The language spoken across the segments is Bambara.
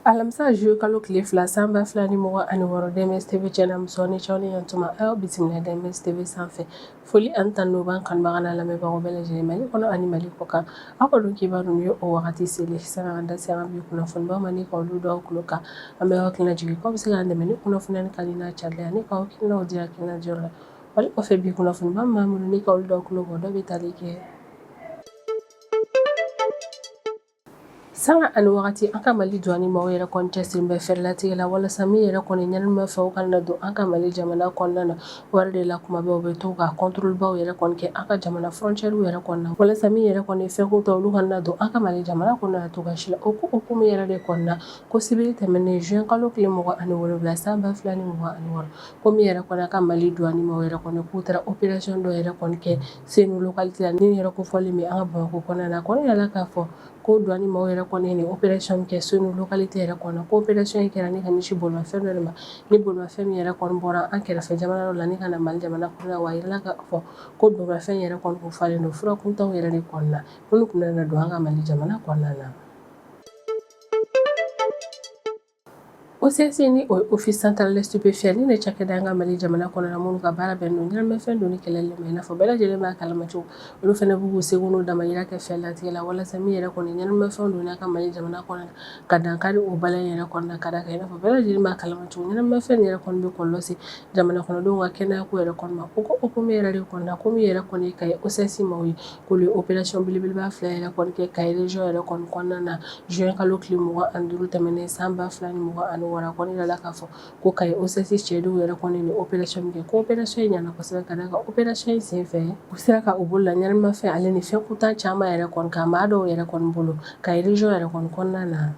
alamisa ju kalo tile fila sanba fila ni mɔgɔ ani wɔɔrɔ DMS TV channel musonin cɛw ni yantuma aw bisimila DMS TV sanfɛ foli ani tanu b'an kanubaga n'a lamɛnbagaw bɛɛ lajɛlen Mali kɔnɔ ani Mali kɔ kan aw ka dɔn kibaru ninnu ye o wagati seli sanga da se an bi kunnafonibaw ma ni ka olu dɔw tulo kan an bɛ hakilina jigin k'aw bɛ se k'an dɛmɛ ni kunnafoniya ni kali n'a carilen ani k'aw hakilinaw di hakilina jɔyɔrɔ la wali kɔfɛ bi kunnafoniba min b'an bolo ni ka olu dɔw tulo bɔ dɔ bɛ tali kɛ sanga ani wagati an ka Mali jɔni maaw yɛrɛ kɔni cɛsirin bɛ fɛrɛlatigɛ la walasa min yɛrɛ kɔni ɲɛnamafɛnw kana don an ka Mali jamana kɔnɔna na wari de la kuma bɛɛ u bɛ to ka contrôle-baw yɛrɛ kɔni kɛ an ka jamana frontière yɛrɛ kɔnɔna walasa min yɛrɛ kɔni fɛnko tɛ olu kana don an ka Mali jamana kɔnɔna cogoya si la o hukumu yɛrɛ de kɔnɔna ko sibiri tɛmɛnen juin kalo tile 27 san 2026 ko min yɛrɛ kɔni an ka Mali douane maaw yɛrɛ kɔni k'u taara opération dɔ yɛrɛ kɔni kɛ Senu localité la ni yɛrɛ kofɔlen bɛ an ka Bamakɔ kɔnɔna na kɔni yala k'a fɔ ko douane maaw yɛrɛ kɔni ni opération kɛ Senu localité yɛrɛ kɔnɔ ko opération in kɛra ni ka ɲɛsin bolimafɛn dɔ de ma ni bolimafɛn min yɛrɛ kɔni bɔra an kɛrɛfɛ jamana dɔ la ni ka na Mali jamana kɔnɔ wa yirala k'a fɔ ko bolimafɛn yɛrɛ kɔni ko falen don fura kuntanw yɛrɛ de kɔnɔna minnu kun na don an ka Mali jamana kɔnɔna na OCS ni office central de stupéfiants ni ne cakɛda an ka Mali jamana kɔnɔna minnu ka baara bɛn don ɲɛnamafɛn don ni kɛlɛli ma i n'a fɔ bɛɛ lajɛlen b'a kalama cogo olu fana b'u k'u seko n'u damayira kɛ fɛlatigɛ la walasa min yɛrɛ kɔni ɲɛnamafɛn don an ka Mali jamana kɔnɔna ka dankari o bala in yɛrɛ kɔnɔna ka da kan i n'a fɔ bɛɛ lajɛlen b'a kalama cogo ɲɛnamafɛn yɛrɛ kɔni bɛ kɔlɔlɔ se jamana kɔnɔdenw ka kɛnɛyako yɛrɛ kɔni ma o ko hukumu yɛrɛ de kɔnɔna ko min yɛrɛ kɔni ka ye OCS maaw ye k'olu ye opération belebeleba fila yɛrɛ kɔni kɛ Kayi région yɛrɛ kɔni kɔnɔna na juin kalo tile 25 tɛmɛnen san 2026 kɔni yirala k'a fɔ ko Kayi OCS cɛdenw yɛrɛ kɔni ni opération min kɛ ko opération in ɲɛna kosɛbɛ ka da kan opération in senfɛ u sera ka u bolo la ɲɛnamafɛn ale ni fɛn kuntan caman yɛrɛ kɔni ka maa dɔw yɛrɛ kɔni bolo Kayi région yɛrɛ kɔni kɔnɔna na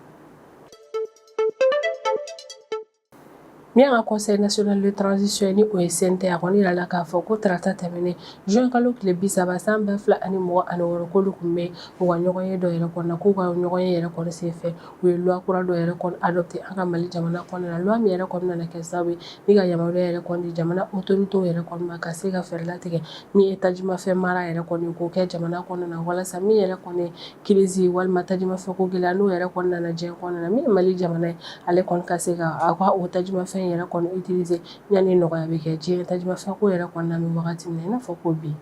min ka conseil national de transition ni o ye CNT a kɔni yirala k'a fɔ ko tarata tɛmɛnen juin kalo tile 30 san 2026 k'olu kun bɛ u ka ɲɔgɔnye dɔ yɛrɛ kɔnɔna k'u ka ɲɔgɔnye yɛrɛ kɔni senfɛ u ye loi kura dɔ yɛrɛ kɔni adopté an ka Mali jamana kɔnɔna na loi min yɛrɛ kɔni nana kɛ sababu ye ni ka yamaruya yɛrɛ kɔni di jamana autorités yɛrɛ kɔni ma ka se ka fɛɛrɛ latigɛ ni tajimafɛn mara yɛrɛ kɔni k'o kɛ jamana kɔnɔna na walasa min yɛrɛ kɔni crise walima tajimafɛn ko gɛlɛya n'o yɛrɛ kɔni nana diɲɛ kɔnɔna na min ye Mali jamana ye ale kɔni ka se ka a ka o tajimafɛn yɛrɛ kɔni utiliser yanni nɔgɔya bɛ kɛ diɲɛ tajimafɛn ko yɛrɛ kɔnɔna bɛ wagati min na i n'a fɔ ko bi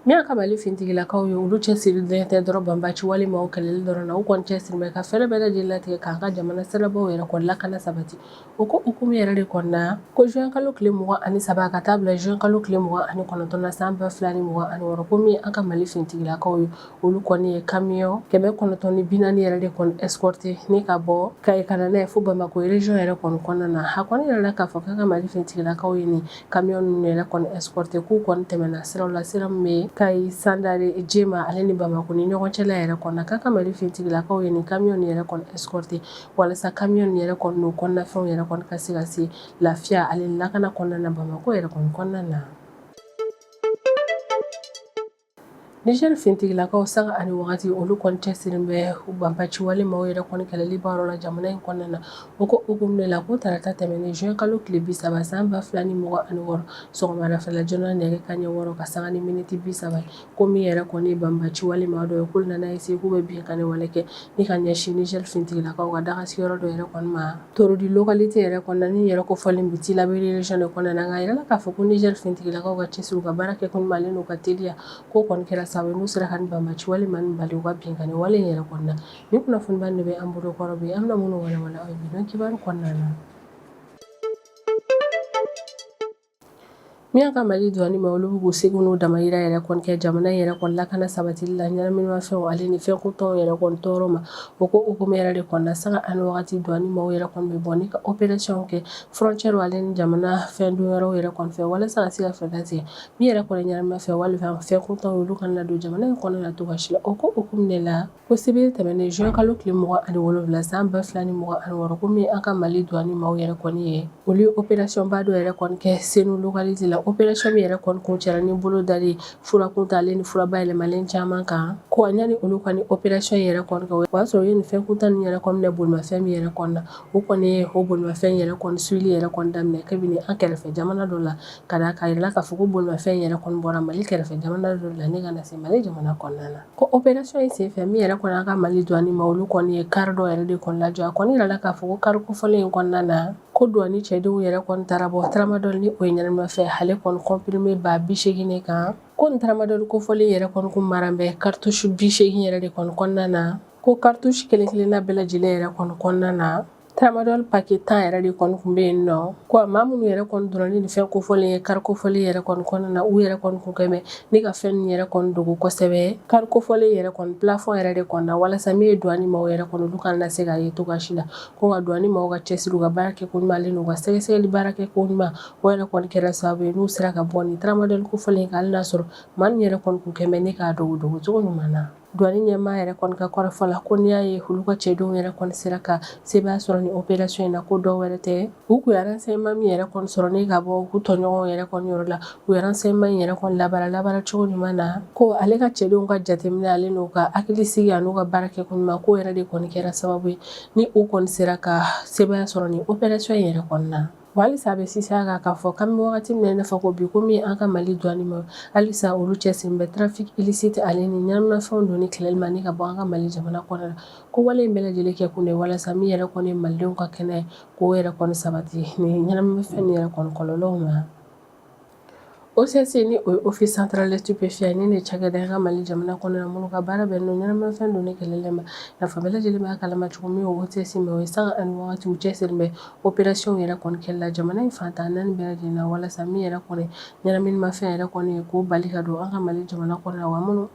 min ka Mali fintigilakaw ye olu cɛsirilen tɛ dɔrɔn banbaci walima o kɛlɛli dɔrɔn na u kɔni cɛsiri bɛ ka fɛɛrɛ bɛɛ lajɛlen latigɛ k'an ka jamana sirabaw yɛrɛ kɔni lakana sabati o ko hukumu yɛrɛ de kɔnɔna ko juin kalo tile 23 ka taa bila juin kalo tile 29 na san 2026 ko min an ka Mali fintigilakaw ye olu kɔni ye camion 940 yɛrɛ de kɔni escorté ni ka bɔ Kayi ka na n'a ye fo Bamakɔ région yɛrɛ kɔni kɔnɔna na a kɔni yirala k'a fɔ k'an ka Mali fintigilakaw ye ni camion ninnu yɛrɛ kɔni escorté k'u kɔni tɛmɛna siraw la sira min bɛ Kayi Sandare Jema ale ni Bamakɔ ni ɲɔgɔn cɛla yɛrɛ kɔnɔna k'an ka Mali fintigilakaw ye ni camion yɛrɛ kɔni escorté walasa camion yɛrɛ kɔni n'o kɔnɔnafɛnw yɛrɛ kɔni ka se ka se lafiya ale ni lakana kɔnɔna na Bamakɔ yɛrɛ kɔni kɔnɔna na Niger fintigilakaw sanga ani wagati olu kɔni cɛsirin bɛ banbaci walima o yɛrɛ kɔni kɛlɛli baaraw la jamana in kɔnɔna na o ko hukumu de la ko tarata tɛmɛnen juin kalo tile 30 san 2026 sɔgɔmada fɛla joona nɛgɛ kanɲɛ 6 ka sanga ni miniti 30 ko min yɛrɛ kɔni ye banbaci walima dɔ ye k'olu nana essayer k'u bɛ binkani wale kɛ ni ka ɲɛsin Niger fintigilakaw ka dagasigiyɔrɔ dɔ yɛrɛ kɔni ma Torodi localité yɛrɛ kɔnɔna ni yɛrɛ kofɔlen bi Tilaberi région de kɔnɔna na nka yirala k'a fɔ ko Niger fintigilakaw ka cɛsiri u ka baara kɛ kɔni malen n'u ka teliya ko kɔni kɛra sababu n'u sera ka ni banbaci walima ni bali u ka binkani wale in yɛrɛ kɔnɔna ni kunnafoniba de bɛ an bolo kɔrɔ bi an bɛna minnu walawala aw ye bi don kibaru kɔnɔna na min ka Mali douane ma olu b'u seko n'u damayira yɛrɛ kɔni kɛ jamana in yɛrɛ kɔni lakana sabatili la ɲɛnaminimafɛnw ale ni fɛn kuntanw yɛrɛ kɔni tɔɔrɔ ma o ko hukumu yɛrɛ de kɔnɔna sanga ani wagati douane maaw yɛrɛ kɔni bɛ bɔ ni ka opération kɛ frontière ale ni jamana fɛn don yɔrɔw yɛrɛ kɔni fɛ walasa ka se ka fɛɛrɛ latigɛ min yɛrɛ kɔni ɲɛnaminimafɛn walima fɛn kuntanw olu kana don jamana in kɔnɔna na cogoya si la o ko hukumu de la ko sibiri tɛmɛnen juin kalo tile 27 san 2026 ko min an ka Mali douane maaw yɛrɛ kɔni ye olu ye opération ba dɔ yɛrɛ kɔni kɛ Senu localité la opération min yɛrɛ kɔni kuncɛra ni bolo dali fura kuntalen ni fura bayɛlɛmalen caman kan ko ɲani olu kɔni opération yɛrɛ kɔni kɛ o b'a sɔrɔ u ye nin fɛn kuntan nin yɛrɛ kɔni minɛ bolimafɛn min yɛrɛ kɔni na o kɔni ye o bolimafɛn yɛrɛ kɔni suili yɛrɛ kɔni daminɛ kabini an kɛrɛfɛ jamana dɔ la ka da ka yirala k'a fɔ ko bolimafɛn yɛrɛ kɔni bɔra Mali kɛrɛfɛ jamana dɔ la ne ka na se Mali jamana kɔnɔna na ko opération in senfɛ min yɛrɛ kɔni an ka Mali douane ma olu kɔni ye kari dɔ yɛrɛ de kɔni lajɔ a kɔni yirala k'a fɔ ko kari kofɔlen in kɔnɔna na ko douane cɛdenw yɛrɛ kɔni taara bɔ tramadol ni o ye ɲɛnamafɛn ale kɔni comprimé ba 80 kan ko nin tramadol kofɔlen yɛrɛ kɔni kun maran bɛ cartouche 80 yɛrɛ de kɔni kɔnɔna na ko cartouche kelen kelenna bɛɛ lajɛlen yɛrɛ kɔni kɔnɔna na tramadol paquet 10 yɛrɛ de kɔni kun bɛ yen nɔ ko maa minnu yɛrɛ kɔni dɔrɔn ni fɛn kofɔlen ye kari kofɔlen yɛrɛ kɔni kɔnɔna na u yɛrɛ kɔni kun kɛmɛ ni ka fɛn nin yɛrɛ kɔni dogo kosɛbɛ kari kofɔlen yɛrɛ kɔni plafond yɛrɛ de kɔni na walasa min ye douane maaw yɛrɛ kɔni olu kana se k'a ye cogoya si la ko nka douane maaw ka cɛsiri u ka baara kɛ ko ɲuman ale n'u ka sɛgɛsɛgɛli baara kɛ ko ɲuman o yɛrɛ kɔni kɛra sababu ye n'u sera ka bɔ nin tramadol kofɔlen kan hali n'a sɔrɔ maa min yɛrɛ kɔni kun kɛmɛ ne k'a dogo cogo ɲuman na douane ɲɛmaa yɛrɛ kɔni ka kɔrɔfɔ la ko n'i y'a ye olu ka cɛdenw yɛrɛ kɔni sera ka sebaya sɔrɔ ni opération in na ko dɔw wɛrɛ tɛ u kun ye renseignement min yɛrɛ kɔni sɔrɔ ne ka bɔ u tɔɲɔgɔnw yɛrɛ kɔni yɔrɔ la u ye renseignement in yɛrɛ kɔni labara cogo ɲuman na ko ale ka cɛdenw ka jateminɛ ale n'u ka hakilisigi a n'u ka baara kɛ ko ɲuman ko yɛrɛ de kɔni kɛra sababu ye ni u kɔni sera ka sebaya sɔrɔ ni opération in yɛrɛ kɔni na halisa a bɛ sisaya kan k'a fɔ k'an bɛ wagati min na i n'a fɔ ko bi komi an ka Mali douane ma halisa olu cɛsirilen bɛ trafic illicite ale ni ɲɛnaminafɛnw donni kɛlɛli ma ni ka bɔ an ka Mali jamana kɔnɔ la ko wale in bɛɛ lajɛlen kɛ kun de walasa min yɛrɛ kɔni ye malidenw ka kɛnɛ k'o yɛrɛ kɔni sabati ni ɲɛnaminafɛn nin yɛrɛ kɔni kɔlɔlɔw ma OCS ni o ye office central des stupéfiants ni ne cakɛda an ka Mali jamana kɔnɔ na minnu ka baara bɛnnen don ɲɛnaminafɛn donni kɛlɛli ma nafa bɛɛ lajɛlen b'a kalama cogo min o OCS ma o ye sanga ani wagati u cɛsirilen bɛ opération yɛrɛ kɔni kɛli la jamana in fantan naani bɛɛ lajɛlen na walasa min yɛrɛ kɔni ɲɛnaminimafɛn yɛrɛ kɔni ye k'o bali ka don an ka Mali jamana kɔnɔ na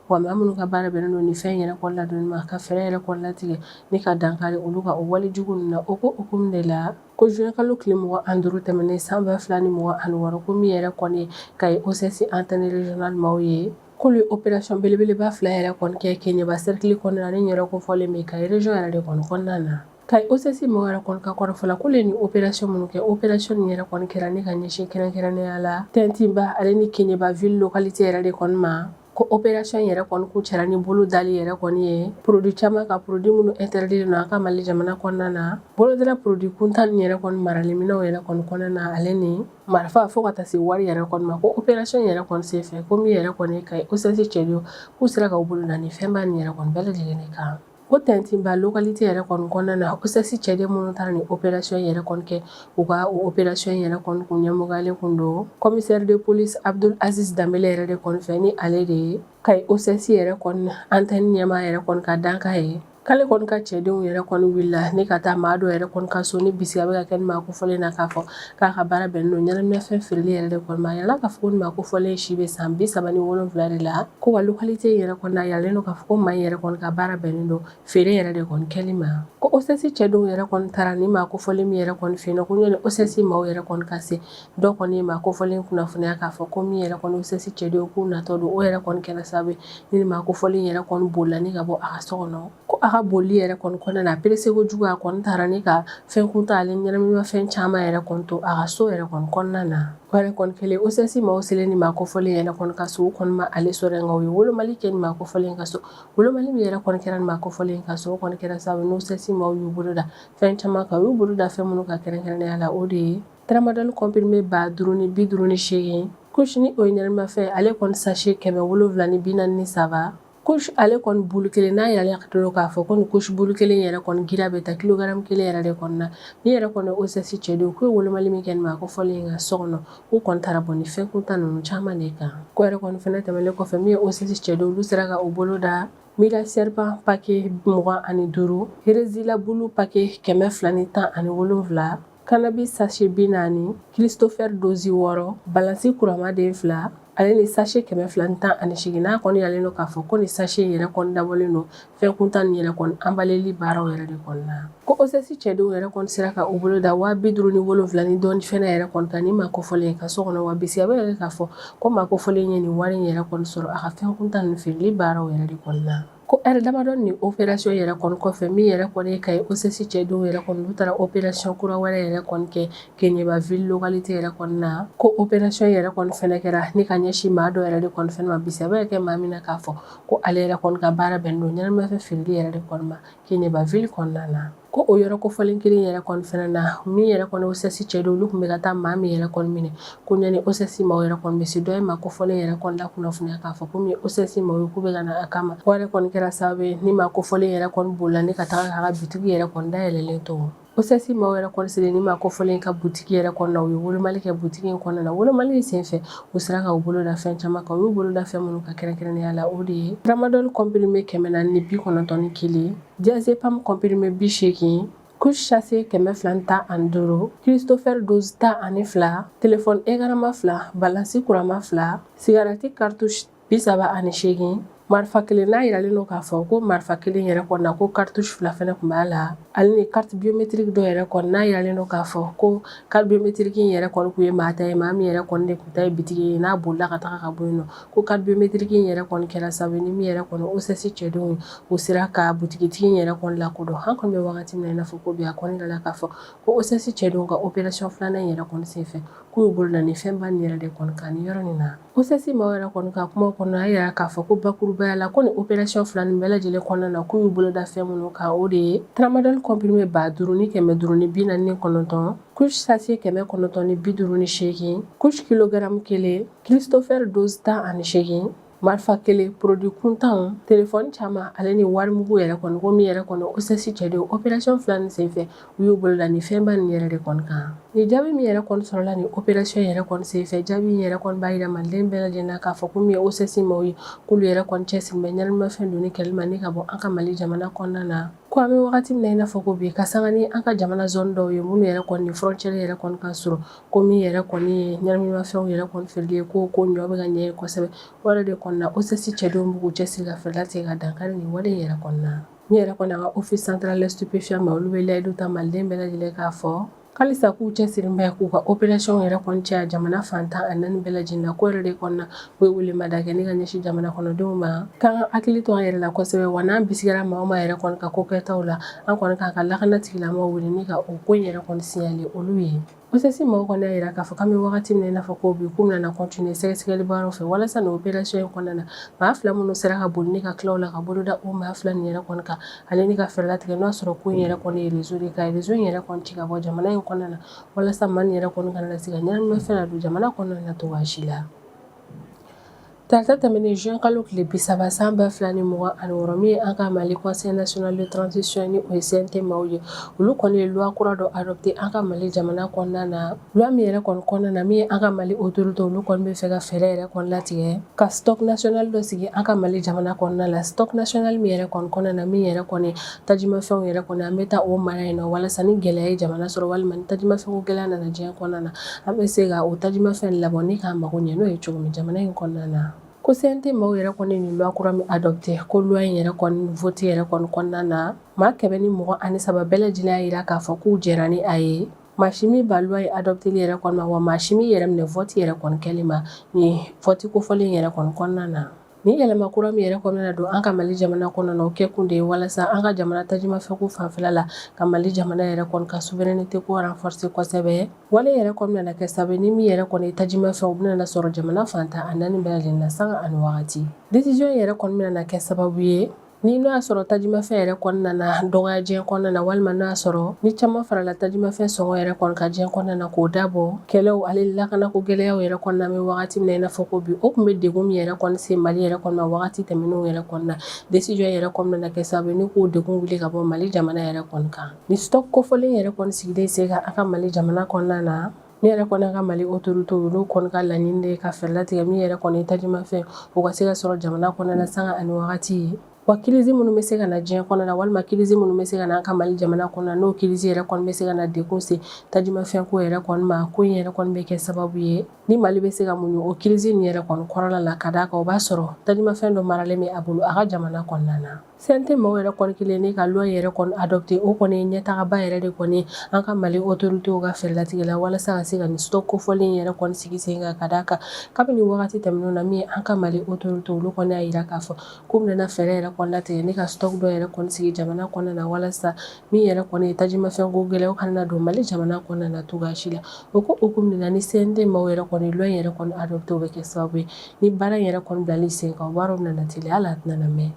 wa maa minnu ka baara bɛnnen don nin fɛn yɛrɛ kɔni ladonni ma ka fɛɛrɛ yɛrɛ kɔni latigɛ ni ka dankari olu ka o wale jugu ninnu na o ko hukumu de la ko juin kalo tile 25 tɛmɛnen san 2026 ko min yɛrɛ kɔni ye ka ye OCS antenne régionale maaw ye k'olu ye opération belebeleba 2 yɛrɛ kɔni kɛ Keɲeba cercle kɔnɔna na ni yɛrɛ kofɔlen bɛ ka ye région yɛrɛ de kɔni kɔnɔna na ka OCS maaw yɛrɛ kɔni ka kɔrɔfɔ la k'olu ye nin opération minnu kɛ opération nin yɛrɛ kɔni kɛra ni ka ɲɛsin kɛrɛnkɛrɛnnenya la Tɛntinba ale ni Keɲeba ville localité yɛrɛ de kɔni ma ko opération yɛrɛ kɔni kuncɛra ni bolo dali yɛrɛ kɔni ye produit caman ka produit minnu interdit don an ka Mali jamana kɔnɔna na bolodala produit kuntan nin yɛrɛ kɔni marali minɛnw yɛrɛ kɔni kɔnɔna na ale ni marifa fo ka taa se wari yɛrɛ kɔni ma ko opération yɛrɛ kɔni senfɛ ko min yɛrɛ kɔni ka OCS cɛdenw k'u sera ka bolo da ni fɛnba nin yɛrɛ kɔni bɛɛ lajɛlen de kan ko Tɛntinba localité yɛrɛ kɔni kɔnɔna na OCS cɛden minnu taara ni opération yɛrɛ kɔni kɛ u ka o opération yɛrɛ kɔni kun ɲɛmɔgɔyalen kun don commissaire de police Abdul Aziz Dambele yɛrɛ de kɔni fɛ ni ale de ye ka OCS yɛrɛ kɔni antenne ɲɛmaa yɛrɛ kɔni ka danka ye k'ale kɔni ka cɛdenw yɛrɛ kɔni wulila ni ka taa maa dɔ yɛrɛ kɔni ka so ni bisikiya bɛ ka kɛ ni maa kofɔlen na k'a fɔ k'a ka baara bɛnnen don ɲɛnaminafɛn feereli yɛrɛ de kɔni ma a yirala k'a fɔ ko nin maa kofɔlen si bɛ san 37 de la ko wa localité yɛrɛ kɔni na a yiralen don k'a fɔ ko maa in yɛrɛ kɔni ka baara bɛnnen don feere yɛrɛ de kɔni kɛli ma ko OCS cɛdenw yɛrɛ kɔni taara ni maa kofɔlen min yɛrɛ kɔni fɛ yen nɔ ko ɲɔni OCS maaw yɛrɛ kɔni ka se dɔ kɔni ye maa kofɔlen kunnafoniya k'a fɔ ko min yɛrɛ kɔni OCS cɛdenw k'u natɔ don o yɛrɛ kɔni kɛra sababu ye ni maa kofɔlen yɛrɛ kɔni bolila ni ka bɔ a ka so kɔnɔ ko a ka boli yɛrɛ kɔni kɔnɔna na a perese kojugu a kɔni taara ni ka fɛn kuntan ale ɲɛnaminimafɛn caman yɛrɛ kɔni to a ka so yɛrɛ kɔni kɔnɔna na o yɛrɛ kɔni kɛlen OCS maaw selen ni maa kofɔlen yɛrɛ kɔni ka so o kɔni ma ale sɔrɔ nka o ye wolomali kɛ ni maa kofɔlen ka so wolomali min yɛrɛ kɔni kɛra ni maa kofɔlen ka so o kɔni kɛra sababu ni OCS maaw y'u bolo da fɛn caman kan u y'u bolo da fɛn minnu ka kɛrɛnkɛrɛnnenya la o de ye tramadol comprimé 558 couche ni o ye ɲɛnaminimafɛn ale kɔni sachet 743 couche ale kɔni bulu kelen n'a yɛrɛ don k'a fɔ ko nin couche bulu kelen yɛrɛ kɔni gira bɛ ta kilogramme kelen yɛrɛ de kɔni na ni yɛrɛ kɔni OCS cɛdenw k'u ye wolomali min kɛ nin maa kofɔlen ka so kɔnɔ k'u kɔni taara bɔ ni fɛn kuntan ninnu caman de kan ko yɛrɛ kɔni fɛnɛ tɛmɛlen kɔfɛ min ye OCS cɛdenw olu sera ka o bolo da Mila serpent paquet 25 Herezila bulu paquet 217 cannabis sachet 40 Christopher dosi 6 balansi kuramaden 2 ale ni sachet 218 n'a kɔni yalen don k'a fɔ ko ni sachet yɛrɛ kɔni dabɔlen don fɛn kuntan nin yɛrɛ kɔni embaleli baaraw yɛrɛ de kɔni na ko OCS cɛdenw yɛrɛ kɔni sera ka u bolo da 57 ni dɔɔni fɛnɛ yɛrɛ kɔni kan ni maa kofɔlen ka so kɔnɔ wa bisikiya bɛ yɛrɛ k'a fɔ ko maa kofɔlen ye nin wari in yɛrɛ kɔni sɔrɔ a ka fɛn kuntan nin feereli baaraw yɛrɛ de kɔni na ko damadɔ ni opération yɛrɛ kɔni kɔfɛ min yɛrɛ kɔni ye Kayi OCC cɛdenw yɛrɛ kɔni olu taara opération kura wɛrɛ yɛrɛ kɔni kɛ Keɲeba ville localité yɛrɛ kɔni na ko opération yɛrɛ kɔni fɛnɛ kɛra ni ka ɲɛsin maa dɔ yɛrɛ de kɔni fɛnɛ ma bisa bɛ kɛ maa min na k'a fɔ ko ale yɛrɛ kɔni ka baara bɛn don ɲɛnamafɛn feereli yɛrɛ de kɔni ma Keɲeba ville kɔnɔna na ko o yɔrɔ kofɔlen kelen yɛrɛ kɔni fɛnɛ na min yɛrɛ kɔni OCC cɛdenw olu kun bɛ ka taa maa min yɛrɛ kɔni minɛ ko ɲani OCC maaw yɛrɛ kɔni bɛ se dɔ ye maa kofɔlen yɛrɛ kɔni la kunnafoniya k'a fɔ ko min OCC maaw ye k'u bɛ ka na a kama o yɛrɛ kɔni kɛra sababu ye ni maa kofɔlen yɛrɛ kɔni bolila ni ka taga k'a ka bitigi yɛrɛ kɔni dayɛlɛlen to OCC maaw yɛrɛ kɔni selen ni maa kofɔlen ka butigi yɛrɛ kɔnɔna u ye wolomali kɛ butigi in kɔnɔna na wolomali senfɛ u sera ka u bolo da fɛn caman kan u y'u bolo da fɛn minnu ka kɛrɛnkɛrɛnnenya la o de ye tramadol comprimé 491 diazepam comprimé 80 couche chassé 215 Christopher dose 12 téléphone égarama 2 balance kurama 2 cigarette cartouche 38 marifa kelen n'a yiralen don k'a fɔ ko marifa kelen yɛrɛ kɔnɔna ko cartouche 2 fɛnɛ kun b'a la ale ni carte biométrique dɔ yɛrɛ kɔni n'a yiralen don k'a fɔ ko carte biométrique in yɛrɛ kɔni kun ye maa ta ye maa min yɛrɛ kɔni de kun ta ye bitigi ye n'a bolila ka taga ka bɔ yen nɔ ko carte biométrique in yɛrɛ kɔni kɛra sababu ni min yɛrɛ kɔni OCC cɛdenw ye u sera ka butigitigi in yɛrɛ kɔni lakodɔn an kɔni bɛ wagati min na i n'a fɔ ko bi a kɔni dala k'a fɔ ko OCC cɛdenw ka opération filanan in yɛrɛ kɔni senfɛ k'u y'u bolo da ni fɛnba nin yɛrɛ de kɔni kan ni yɔrɔ nin na OCC maaw yɛrɛ kɔni ka kuma kɔnɔ a yira k'a fɔ ko bakurubaya la ko ni opération fila nin bɛɛ lajɛlen kɔnɔna na k'u y'u bolo da fɛn minnu kan o de ye tramadol comprimé 5,549 couche sachet 958 couche kilogramme 1 Christopher dose 18 marifa kelen produit kuntanw telefɔni caman ale ni warimugu yɛrɛ kɔni ko min yɛrɛ kɔni OCC cɛdenw opération fila nin senfɛ u y'u bolo da ni fɛnba nin yɛrɛ de kɔni kan ni jaabi min yɛrɛ kɔni sɔrɔla ni opération yɛrɛ kɔni senfɛ jaabi in yɛrɛ kɔni b'a yira maliden bɛɛ lajɛlen na k'a fɔ ko min ye OCC maaw ye k'olu yɛrɛ kɔni cɛsirilen bɛ ɲɛnaminimafɛn donni kɛlɛli ma ni ka bɔ an ka Mali jamana kɔnɔna na ko an bɛ wagati min na i n'a fɔ ko bi ka sanga ni an ka jamana zone dɔw ye minnu yɛrɛ kɔni ni frontière yɛrɛ kɔni ka surun ko min yɛrɛ kɔni ye ɲɛnaminimafɛnw yɛrɛ kɔni feereli ye ko ɲɔ bɛ ka ɲɛ ye kosɛbɛ o yɛrɛ de kɔni na OCC cɛdenw b'u cɛsiri ka fɛɛrɛ latigɛ ka dankari nin wale in yɛrɛ kɔni na min yɛrɛ kɔni an ka office central des stupéfiants ma olu bɛ layidu ta maliden bɛɛ lajɛlen k'a fɔ halisa k'u cɛsirilen bɛ k'u ka opération yɛrɛ kɔni caya jamana fantan a naani bɛɛ lajɛlen na ko yɛrɛ de kɔni na u ye welemada kɛ ni ka ɲɛsin jamana kɔnɔdenw ma k'an ka hakili to an yɛrɛ la kosɛbɛ wa n'an bisigara maa o maa yɛrɛ kɔni ka ko kɛtaw la an kɔni k'an ka lakana tigilamɔgɔw wele ni ka o ko in yɛrɛ kɔni signalé olu ye OCC maaw kɔni y'a yira k'a fɔ k'an bɛ wagati min na i n'a fɔ ko bi k'u bɛna continuer sɛgɛsɛgɛli baaraw fɛ walasa nin opération in kɔnɔna na maa fila minnu sera ka boli ni ka tila o la ka bolo da o maa fila nin yɛrɛ kɔni kan ale ni ka fɛɛrɛ latigɛ n'o y'a sɔrɔ ko in yɛrɛ kɔni ye réseau de ka réseau in yɛrɛ kɔni ci ka bɔ jamana in kɔnɔna na walasa maa nin yɛrɛ kɔni kana na se ka ɲɛnaminimafɛn ladon jamana kɔnɔna na cogoya si la Tarata tɛmɛnen juin kalo tile 30 san 2026 min ye an ka Mali Conseil national de transition ni o ye CNT maaw ye olu kɔni ye loi kura dɔ adopté an ka Mali jamana kɔnɔna na loi min yɛrɛ kɔni kɔnɔna na min ye an ka Mali autorité olu kɔni bɛ fɛ ka fɛɛrɛ yɛrɛ kɔni latigɛ ka stock national dɔ sigi an ka Mali jamana kɔnɔna la stock national min yɛrɛ kɔni kɔnɔna na min yɛrɛ kɔni tajimafɛnw yɛrɛ kɔni an bɛ taa o mara yen nɔ walasa ni gɛlɛya ye jamana sɔrɔ walima ni tajimafɛnko gɛlɛya nana diɲɛ kɔnɔna na an bɛ se ka o tajimafɛn labɔ ni k'a mago ɲɛ n'o ye cogo min jamana in kɔnɔna na ko CNT maaw yɛrɛ kɔni ni loi kura min adopté ko loi in yɛrɛ kɔni voté yɛrɛ kɔni kɔnɔna na maa 123 bɛɛ lajɛlen y'a yira k'a fɔ k'u jɛra ni a ye maa si min ba loi adopté yɛrɛ kɔni ma wa maa si min yɛrɛ minɛ vote yɛrɛ kɔni kɛli ma ni vote kofɔlen yɛrɛ kɔni kɔnɔna na ni yɛlɛma kura min yɛrɛ kɔnɔna don an ka Mali jamana kɔnɔna na o kɛkun de ye walasa an ka jamana tajimafɛnko fanfɛla la ka Mali jamana yɛrɛ kɔni ka souveraineté ko renforcer kosɛbɛ wale yɛrɛ kɔni nana kɛ sababu ni min yɛrɛ kɔni ye tajimafɛnw u bɛna sɔrɔ jamana fantan a naani bɛɛ lajɛlen na sanga ani wagati décision yɛrɛ kɔni bɛna kɛ sababu ye ni n'o y'a sɔrɔ tajimafɛn yɛrɛ kɔni nana dɔgɔya diɲɛ kɔnɔna na walima n'o y'a sɔrɔ ni caman farala tajimafɛn sɔngɔ yɛrɛ kɔni ka diɲɛ kɔnɔna na k'o dabɔ kɛlɛw ale lakanako gɛlɛyaw yɛrɛ kɔnɔna bɛ wagati min na i n'a fɔ ko bi o tun bɛ degun min yɛrɛ kɔni se Mali yɛrɛ kɔnɔ wagati tɛmɛnenw yɛrɛ kɔnɔna na décision yɛrɛ kɔni bɛna kɛ sababu ni k'o degun wuli ka bɔ Mali jamana yɛrɛ kɔni kan ni stock kofɔlen yɛrɛ kɔni sigilen se ka an ka Mali jamana kɔnɔna na min yɛrɛ kɔni an ka Mali autorité olu kɔni ka laɲini de ka fɛɛrɛ latigɛ min yɛrɛ kɔni ye tajimafɛn o ka se ka sɔrɔ jamana kɔnɔna na sanga ani wagati wa crise minnu bɛ se ka na diɲɛ kɔnɔna na walima crise minnu bɛ se ka na an ka Mali jamana kɔnɔna na n'o crise yɛrɛ kɔni bɛ se ka na degun se tajimafɛnko yɛrɛ kɔni ma ko in yɛrɛ kɔni bɛ kɛ sababu ye ni Mali bɛ se ka muɲu o crise nin yɛrɛ kɔni kɔrɔla la ka d'a kan o b'a sɔrɔ tajimafɛn dɔ maralen bɛ a bolo a ka jamana kɔnɔna na CNT maaw yɛrɛ kɔni kelen ne ka loi yɛrɛ kɔni adopté o kɔni ɲɛtagaba yɛrɛ de kɔni an ka Mali autorités ka fɛrɛlatigɛ la walasa ka se ka nin stock kofɔlen yɛrɛ kɔni sigi sen kan ka d'a kan kabini wagati tɛmɛnenw na min ye an ka Mali autorités olu kɔni y'a yira k'a fɔ k'u bɛna fɛɛrɛ yɛrɛ kɔni latigɛ ne ka stock dɔ yɛrɛ kɔni sigi jamana kɔnɔna na walasa min yɛrɛ kɔni ye tajimafɛnko gɛlɛyaw kana don Mali jamana kɔnɔna na cogoya si la o ko hukumu de la ni CNT maaw yɛrɛ kɔni loi yɛrɛ kɔni adopté o bɛ kɛ sababu ye ni baara in yɛrɛ kɔni bilali sen kan wariw nana teliya hali a tɛna mɛn.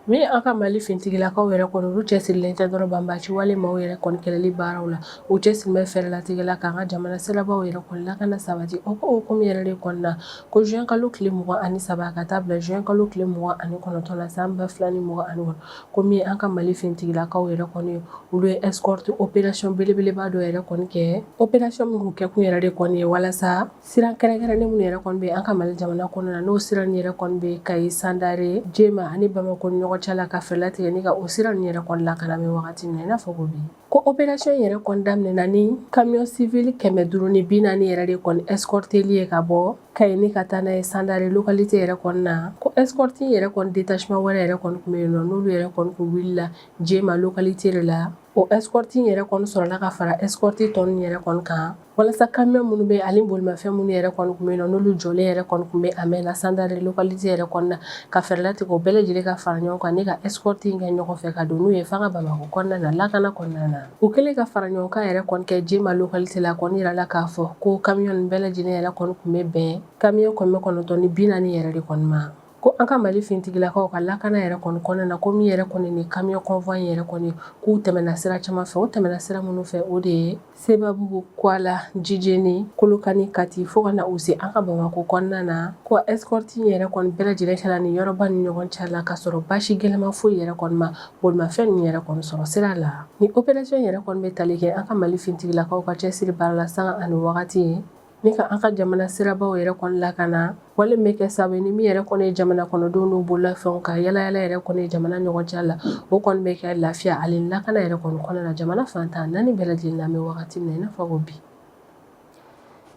Min an ka Mali fintigilakaw yɛrɛ kɔni olu cɛsirilen tɛ dɔrɔn banbaci wale maaw yɛrɛ kɔni kɛlɛli baaraw la u cɛsirilen bɛ fɛrɛlatigɛ la k'an ka jamana sirabaw yɛrɛ kɔni lakana sabati o ko hukumu yɛrɛ de kɔni na ko juin kalo tile 23 ka taa bila juin kalo tile 29 na san 2021 ko min an ka Mali fintigilakaw yɛrɛ kɔni olu ye escorte opération belebeleba dɔ yɛrɛ kɔni kɛ opération min kɛ kun yɛrɛ de kɔni ye walasa siran kɛrɛnkɛrɛnnen minnu yɛrɛ kɔni bɛ an ka Mali jamana kɔnɔna na n'o siran yɛrɛ kɔni bɛ Kayi Sandare Jema ani Bamako ni ɲɔgɔn cɛ la ka fɛrɛlatigɛ ni ka o siran yɛrɛ kɔni lakana bɛ wagati min na i n'a fɔ ko bi ko opération yɛrɛ kɔni daminɛna ni camion civil 540 yɛrɛ de kɔni escorteli ye ka bɔ Kayi ni ka taa n'a ye Sandare localité yɛrɛ kɔni na ko escorte yɛrɛ kɔni détachement wɛrɛ yɛrɛ kɔni tun bɛ yen nɔ n'olu yɛrɛ kɔni kun wulila Jema localité de la o escorte yɛrɛ kɔni sɔrɔla ka fara escorte tɔ ninnu yɛrɛ kɔni kan walasa camion minnu bɛ ani bolimafɛn minnu yɛrɛ kɔni tun bɛ yen nɔ n'olu jɔlen yɛrɛ kɔni tun bɛ a mɛnna Sandare localité yɛrɛ kɔni na ka fɛrɛlatigɛ o bɛɛ lajɛlen ka fara ɲɔgɔn kan ne ka escorte kɛ ɲɔgɔn fɛ ka don n'u ye f'an ka Bamako kɔnɔna na lakana kɔnɔna na u kɛlen ka fara ɲɔgɔn kan yɛrɛ kɔni kɛ Jema localité la kɔni yirala k'a fɔ ko camion nin bɛɛ lajɛlen yɛrɛ kɔni tun bɛ bɛn camion 940 yɛrɛ de kɔni ma ko an ka Mali fintigilakaw ka lakana yɛrɛ kɔni kɔnɔna na ko min yɛrɛ kɔni ni camion convoi yɛrɛ kɔni k'u tɛmɛna sira caman fɛ o tɛmɛna sira minnu fɛ o de ye Sebabugu Kuala Jijeni Kolokani Kati fo ka na u se an ka Bamako kɔnɔna na ko escorte yɛrɛ kɔni bɛɛ lajɛlen kɛla ni yɔrɔba ni ɲɔgɔn cɛ la ka sɔrɔ basi gɛlɛma foyi yɛrɛ kɔni ma bolimafɛn ninnu yɛrɛ kɔni sɔrɔ sira la ni opération yɛrɛ kɔni bɛ tali kɛ an ka Mali fintigilakaw ka cɛsiri baara la sanga ani wagati ye ni ka an ka jamana sirabaw yɛrɛ kɔni lakana wale bɛ kɛ sababu ni min yɛrɛ kɔni ye jamana kɔnɔdenw n'u bololafɛnw ka yalayala yɛrɛ kɔni ye jamana ɲɔgɔn cɛ la o kɔni bɛ kɛ lafiya ale lakana yɛrɛ kɔni kɔnɔna na jamana fantan naani bɛɛ lajɛlen na bɛ wagati min na i n'a fɔ ko bi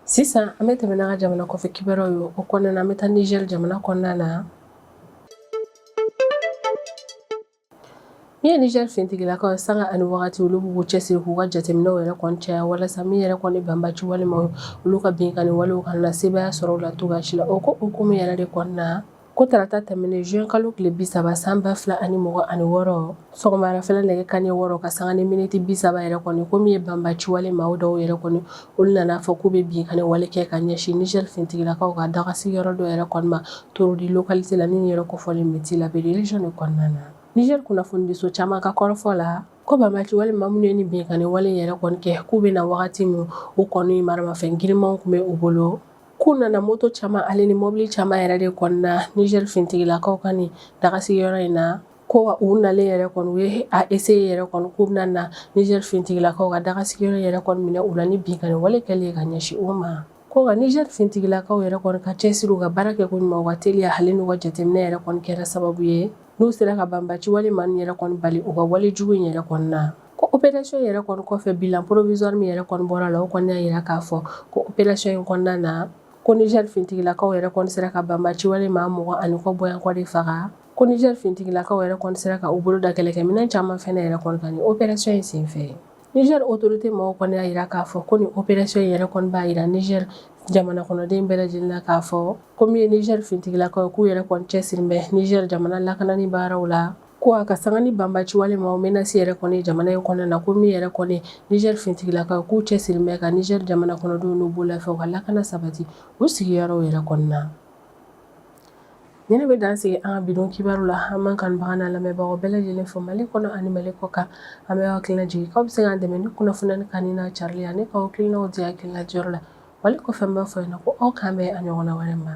sisan an bɛ tɛmɛ n'an ka jamana kɔfɛ kibaruyaw ye o kɔnɔna na an bɛ taa Niger jamana kɔnɔna na min ye Niger fintigilakaw sanga ani wagati olu b'u cɛsiri k'u ka jateminɛw yɛrɛ kɔni caya walasa min yɛrɛ kɔni banbaci walima olu ka binkani walew kana na sebaya sɔrɔ o la cogoya si la o ko hukumu yɛrɛ de kɔni na ko tarata tɛmɛnen juin kalo tile 30 san 2026 sɔgɔmarafɛla nɛgɛ kanɲɛ 6 ka sanga ni miniti 30 yɛrɛ kɔni ko min ye banbaci wale maaw dɔw yɛrɛ kɔni olu nana fɔ k'u bɛ binkani wale kɛ ka ɲɛsin Niger fintigilakaw ka dagasigiyɔrɔ dɔ yɛrɛ kɔni ma Torodi localité la ni yɛrɛ kofɔlen bɛ Tilaberi région de kɔnɔna na Niger kunnafonidiso caman ka kɔrɔfɔ la ko banbaci wale maa minnu ye ni binkani wale yɛrɛ kɔni kɛ k'u bɛna wagati min u kɔni maramafɛn girimanw tun bɛ u bolo k'u nana moto caman ale ni mobili caman yɛrɛ de kɔni na Niger fintigilakaw ka nin dagasigiyɔrɔ in na ko u nalen yɛrɛ kɔni u ye a essayer yɛrɛ kɔni k'u bɛna na Niger fintigilakaw ka dagasigiyɔrɔ yɛrɛ kɔni minɛ u la ni binkani wale kɛlen ka ɲɛsin u ma ko nka Niger fintigilakaw yɛrɛ kɔni ka cɛsiri u ka baara kɛ ko ɲuman u ka teliya hali n'u ka jateminɛ yɛrɛ kɔni kɛra sababu ye n'u sera ka banbaci wale maa yɛrɛ kɔni bali u ka wale jugu in yɛrɛ kɔni na ko opération yɛrɛ kɔni kɔfɛ bilan provisoire min yɛrɛ kɔni bɔra la o kɔni y'a yira k'a fɔ ko opération in kɔnɔna na ko Niger fintigilakaw yɛrɛ kɔni sera ka banbaci wale maa 20 kɔ bɔyan de faga ko Niger fintigilakaw yɛrɛ kɔni sera ka u bolo da kɛlɛkɛminɛn caman fɛnɛ yɛrɛ kɔni kan ni opération in senfɛ Niger autorité maaw kɔni y'a yira k'a fɔ ko ni opération in yɛrɛ kɔni b'a yira Niger jamana kɔnɔden bɛɛ lajɛlen na k'a fɔ ko min ye Niger fintigilakaw k'u yɛrɛ kɔni cɛsirilen bɛ Niger jamana lakanani baaraw la ko a ka sanga ni banbaci wale maaw menace yɛrɛ kɔni jamana in kɔnɔna na ko min yɛrɛ kɔni Niger fintigilakaw k'u cɛsirilen bɛ ka Niger jamana kɔnɔdenw n'u bololafɛnw ka lakana sabati u sigiyɔrɔw yɛrɛ kɔni na Nene bɛ dan sigi an ka bidon kibaru la an man kanubaga n'a lamɛnbagaw bɛɛ lajɛlen fɔ Mali kɔnɔ ani Mali kɔ kan an bɛ hakilina jigin k'aw bɛ se k'an dɛmɛ ni kunnafoniya kanni n'a carili ye ne ka hakilinaw di hakilina jɔyɔrɔ la wali kɔfɛ n b'a fɔ yen nɔ ko aw k'an bɛn a ɲɔgɔnna wɛrɛ ma